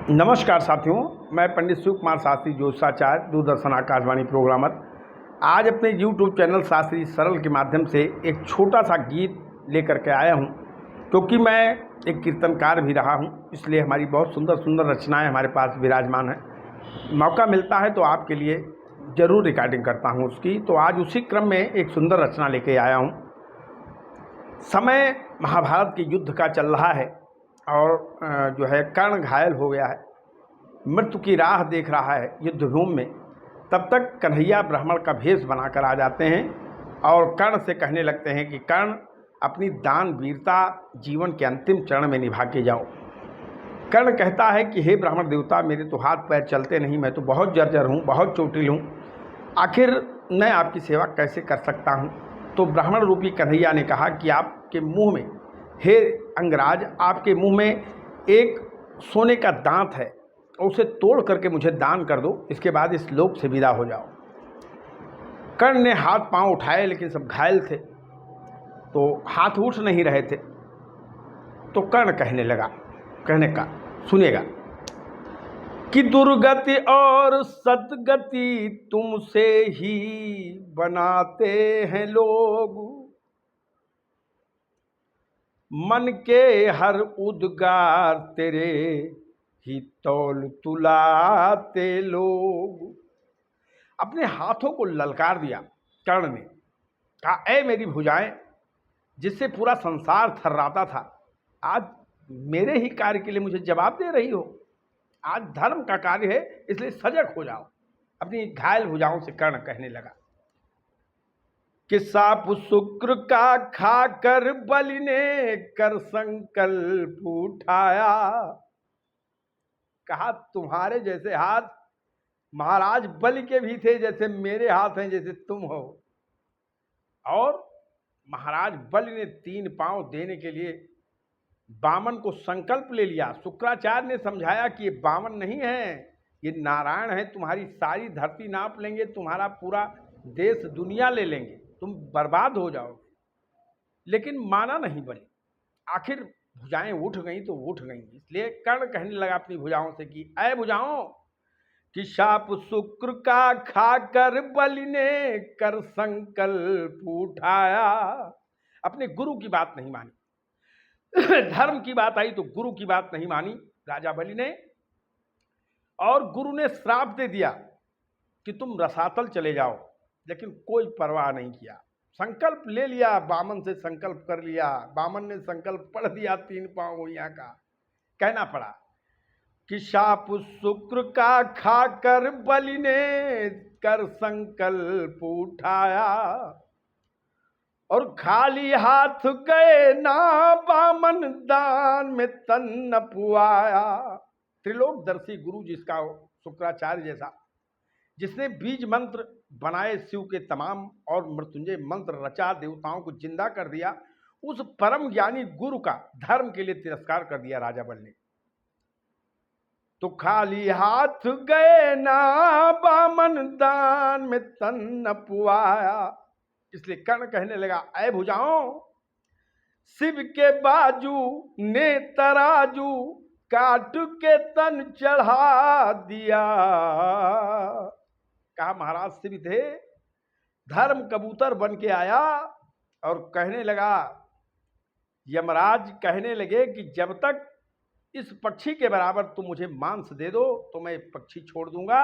नमस्कार साथियों, मैं पंडित शिव कुमार शास्त्री ज्योतिषाचार्य, दूरदर्शन आकाशवाणी प्रोग्रामर। आज अपने YouTube चैनल शास्त्री सरल के माध्यम से एक छोटा सा गीत लेकर के आया हूं, क्योंकि मैं एक कीर्तनकार भी रहा हूं, इसलिए हमारी बहुत सुंदर सुंदर रचनाएं हमारे पास विराजमान हैं। मौका मिलता है तो आपके लिए ज़रूर रिकॉर्डिंग करता हूं उसकी। तो आज उसी क्रम में एक सुंदर रचना लेके आया हूं। समय महाभारत के युद्ध का चल रहा है और जो है कर्ण घायल हो गया है, मृत्यु की राह देख रहा है युद्धभूमि में। तब तक कन्हैया ब्राह्मण का भेष बनाकर आ जाते हैं और कर्ण से कहने लगते हैं कि कर्ण, अपनी दान वीरता जीवन के अंतिम चरण में निभा के जाओ। कर्ण कहता है कि हे ब्राह्मण देवता, मेरे तो हाथ पैर चलते नहीं, मैं तो बहुत जर्जर हूँ, बहुत चोटिल हूँ, आखिर मैं आपकी सेवा कैसे कर सकता हूँ। तो ब्राह्मण रूपी कन्हैया ने कहा कि आपके मुंह में, हे अंगराज, आपके मुंह में एक सोने का दांत है, उसे तोड़ करके मुझे दान कर दो, इसके बाद इस लोक से विदा हो जाओ। कर्ण ने हाथ पांव उठाए, लेकिन सब घायल थे तो हाथ उठ नहीं रहे थे। तो कर्ण कहने का सुनेगा कि दुर्गति और सद्गति तुमसे ही बनाते हैं लोग, मन के हर उद्गार तेरे ही तौल तुलाते लोग। अपने हाथों को ललकार दिया कर्ण ने, कहा, ऐ मेरी भुजाएं, जिससे पूरा संसार थर्राता था, आज मेरे ही कार्य के लिए मुझे जवाब दे रही हो। आज धर्म का कार्य है, इसलिए सजग हो जाओ। अपनी घायल भुजाओं से कर्ण कहने लगा कि साप शुक्र का खाकर बलि ने कर संकल्प उठाया। कहा, तुम्हारे जैसे हाथ महाराज बलि के भी थे, जैसे मेरे हाथ हैं, जैसे तुम हो। और महाराज बलि ने 3 पांव देने के लिए वामन को संकल्प ले लिया। शुक्राचार्य ने समझाया कि ये वामन नहीं है, ये नारायण है, तुम्हारी सारी धरती नाप लेंगे, तुम्हारा पूरा देश दुनिया ले लेंगे, तुम बर्बाद हो जाओगे। लेकिन माना नहीं बलि। आखिर भुजाएं उठ गई तो उठ गई। इसलिए कर्ण कहने लगा अपनी भुजाओं से कि ऐ भुजाओं, कि शाप शुक्र का खाकर बलि ने कर संकल्प उठाया। अपने गुरु की बात नहीं मानी। धर्म की बात आई तो गुरु की बात नहीं मानी राजा बलि ने, और गुरु ने श्राप दे दिया कि तुम रसातल चले जाओ, लेकिन कोई परवाह नहीं किया। संकल्प ले लिया, वामन से संकल्प कर लिया, वामन ने संकल्प पढ़ दिया 3 पांव गुड़िया का। कहना पड़ा कि शाप शुक्र का खाकर बलि ने कर संकल्प उठाया, और खाली हाथ गए ना वामन, दान में तन न पुआया। त्रिलोकदर्शी गुरु जिसका, शुक्राचार्य जैसा, जिसने बीज मंत्र बनाए शिव के तमाम और मृत्युंजय मंत्र रचा, देवताओं को जिंदा कर दिया, उस परम ज्ञानी गुरु का धर्म के लिए तिरस्कार कर दिया राजा बल ने। तो खाली हाथ गए ना वामन, दान में तन न पुआया। इसलिए कर्ण कहने लगा, ऐ भुजाओं, शिव के बाजू ने तराजू काट के तन चढ़ा दिया। कहा, महाराज शिव थे, धर्म कबूतर बन के आया और कहने लगा, यमराज कहने लगे कि जब तक इस पक्षी के बराबर तुम मुझे मांस दे दो तो मैं पक्षी छोड़ दूंगा।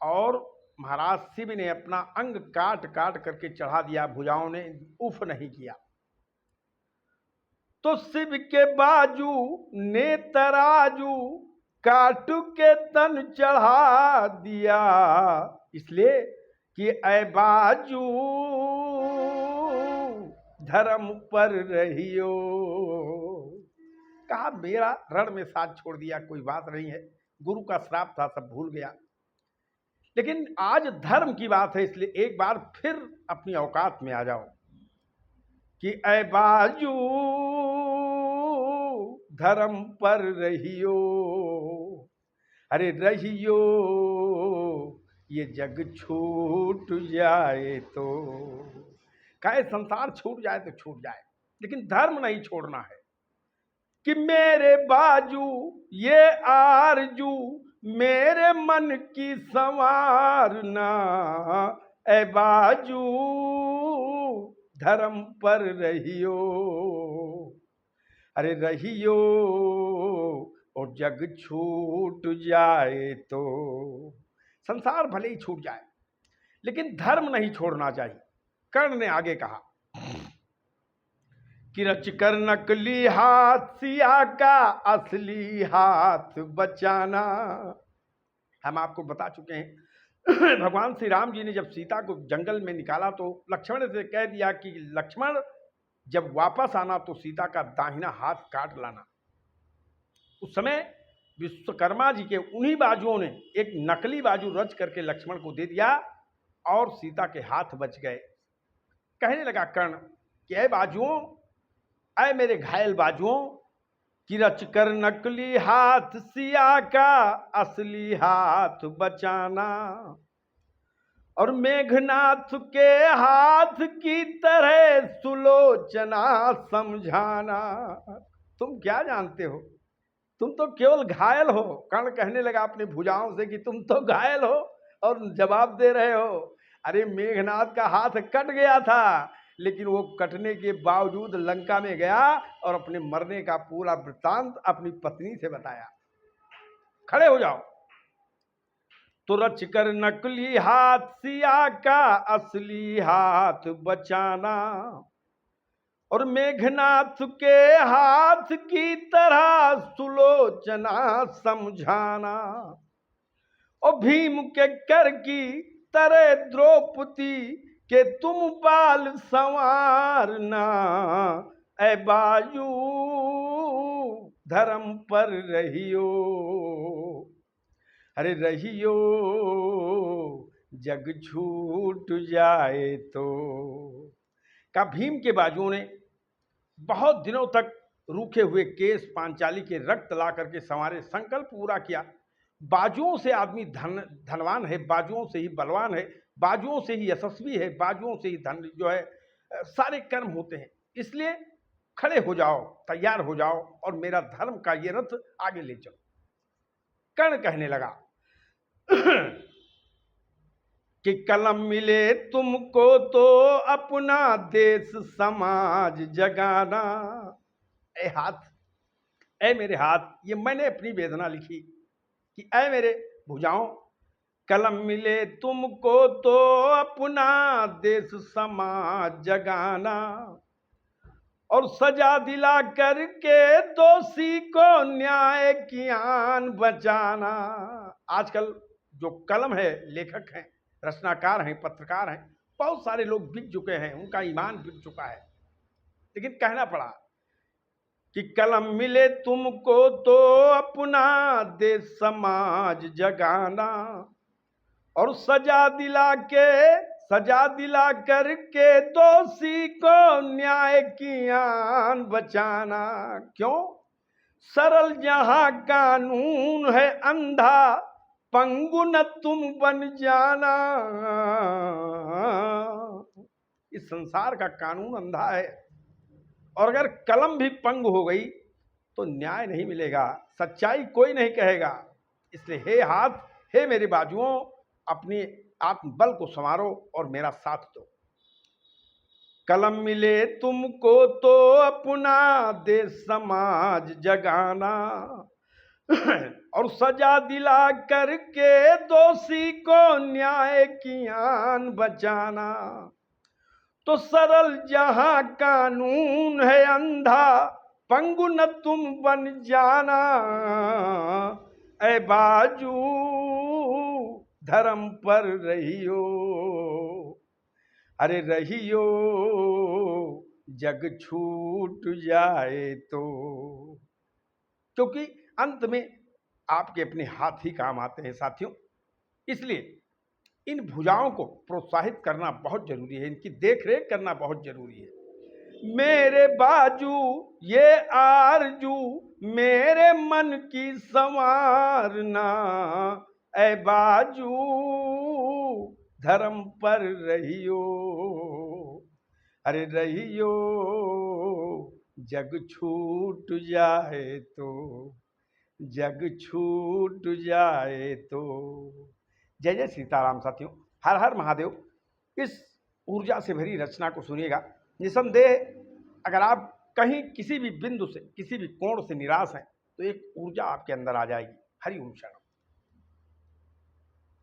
और महाराज शिव ने अपना अंग काट काट करके चढ़ा दिया, भुजाओं ने उफ नहीं किया। तो शिव के बाजू ने तराजू काट के तन चढ़ा दिया, इसलिए कि ऐ बाजू धर्म पर रहियो। कहा, मेरा रण में साथ छोड़ दिया, कोई बात नहीं है, गुरु का श्राप था, सब भूल गया, लेकिन आज धर्म की बात है, इसलिए एक बार फिर अपनी औकात में आ जाओ कि ऐ बाजू धर्म पर रहियो। अरे रहियो, ये जग छूट जाए तो, कहे संसार छूट जाए तो छूट जाए, लेकिन धर्म नहीं छोड़ना है। कि मेरे बाजू ये आरजू मेरे मन की संवारना, ए बाजू धर्म पर रहियो, अरे रहियो और जग छूट जाए तो। संसार भले ही छूट जाए लेकिन धर्म नहीं छोड़ना चाहिए। कर्ण ने आगे कहा कि रच कर नकली हाथ सिया का असली हाथ बचाना। हम आपको बता चुके हैं भगवान श्री राम जी ने जब सीता को जंगल में निकाला तो लक्ष्मण से कह दिया कि लक्ष्मण जब वापस आना तो सीता का दाहिना हाथ काट लाना। उस समय विश्वकर्मा जी के उन्हीं बाजुओं ने एक नकली बाजू रच करके लक्ष्मण को दे दिया और सीता के हाथ बच गए। कहने लगा कर्ण कि ऐ बाजुओं, ऐ मेरे घायल बाजुओं, कि रच कर नकली हाथ सिया का असली हाथ बचाना, और मेघनाथ के हाथ की तरह सुलोचना समझाना। तुम क्या जानते हो, तुम तो केवल घायल हो। कर्ण कहने लगा अपनी भुजाओं से कि तुम तो घायल हो और जवाब दे रहे हो। अरे मेघनाथ का हाथ कट गया था लेकिन वो कटने के बावजूद लंका में गया और अपने मरने का पूरा वृत्तांत अपनी पत्नी से बताया। खड़े हो जाओ। तो रच कर नकली हाथ सिया का असली हाथ बचाना, और मेघनाथ के हाथ की तरह सुलोचना समझाना, और भीम के कर की तरह द्रौपदी के तुम बाल संवारना, ऐ बाजू धर्म पर रहियो, अरे रहियो जग छूट जाए तो। का भीम के बाजुओं ने बहुत दिनों तक रूखे हुए केस पांचाली के रक्त ला करके संवारे, संकल्प पूरा किया। बाजुओं से आदमी धनवान है, बाजुओं से ही बलवान है, बाजुओं से ही यशस्वी है, बाजुओं से ही धन जो है सारे कर्म होते हैं। इसलिए खड़े हो जाओ, तैयार हो जाओ और मेरा धर्म का ये रथ आगे ले चलो। कर्ण कहने लगा कि कलम मिले तुमको तो अपना देश समाज जगाना। ए हाथ, ए मेरे हाथ, ये मैंने अपनी वेदना लिखी कि ऐ मेरे भुजाओं, कलम मिले तुमको तो अपना देश समाज जगाना, और सजा दिला करके दोषी को न्याय की आन बचाना। आजकल जो कलम है, लेखक हैं, रचनाकार हैं, पत्रकार हैं, बहुत सारे लोग बिक चुके हैं, उनका ईमान बिक चुका है, लेकिन कहना पड़ा कि कलम मिले तुमको तो अपना देश समाज जगाना, और सजा दिला करके दोषी को न्याय की आन बचाना। क्यों? सरल जहां कानून है अंधा, पंगु न तुम बन जाना। इस संसार का कानून अंधा है और अगर कलम भी पंग हो गई तो न्याय नहीं मिलेगा, सच्चाई कोई नहीं कहेगा। इसलिए हे हाथ, हे मेरे बाजुओं, अपने आत्मबल को संवारो और मेरा साथ दो। कलम मिले तुमको तो अपना देश समाज जगाना, और सजा दिला करके दोषी को न्याय की आन बचाना। तो सरल जहां कानून है अंधा, पंगु न तुम बन जाना। ऐ बाजू धर्म पर रहियो, अरे रहियो जग छूट जाए तो। क्योंकि अंत में आपके अपने हाथ ही काम आते हैं साथियों। इसलिए इन भुजाओं को प्रोत्साहित करना बहुत जरूरी है, इनकी देखरेख करना बहुत जरूरी है। मेरे बाजू ये आरजू मेरे मन की संवारना, ऐ बाजू धर्म पर रहियो, अरे रहियो जग छूट जाए तो, जग छूट जाए तो। जय जय सीताराम साथियों, हर हर महादेव। इस ऊर्जा से भरी रचना को सुनिएगा। निसंदेह अगर आप कहीं किसी भी बिंदु से, किसी भी कोण से निराश हैं, तो एक ऊर्जा आपके अंदर आ जाएगी। हरि ओम शरण।